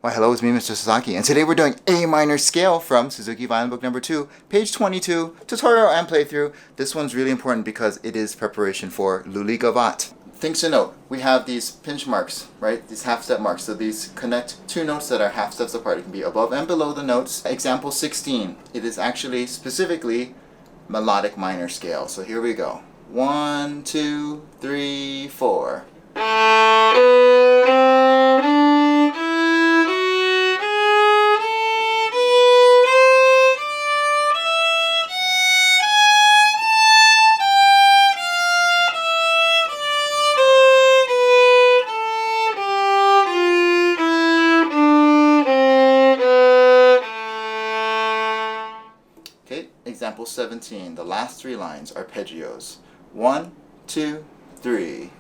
Why, hello, it's me, MrSasaki, and today we're doing A minor scale from Suzuki Violin Book number 2, page 22, tutorial and playthrough. This one's really important because it is preparation for Lully Gavotte. Things to note, we have these pinch marks, right? These half step marks. So these connect two notes that are half steps apart. It can be above and below the notes. Example 16, it is actually specifically melodic minor scale. So here we go. 1, 2, 3, 4. Okay, example 17, the last three lines, arpeggios. 1, 2, 3.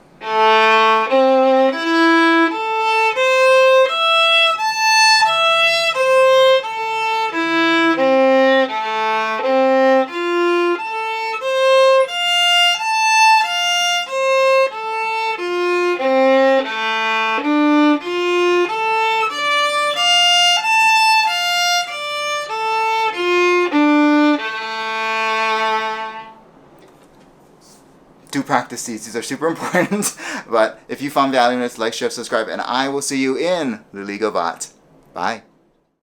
Do practice these are super important. But if you found value in this, like, share, subscribe, and I will see you in Lully Gavotte. Bye.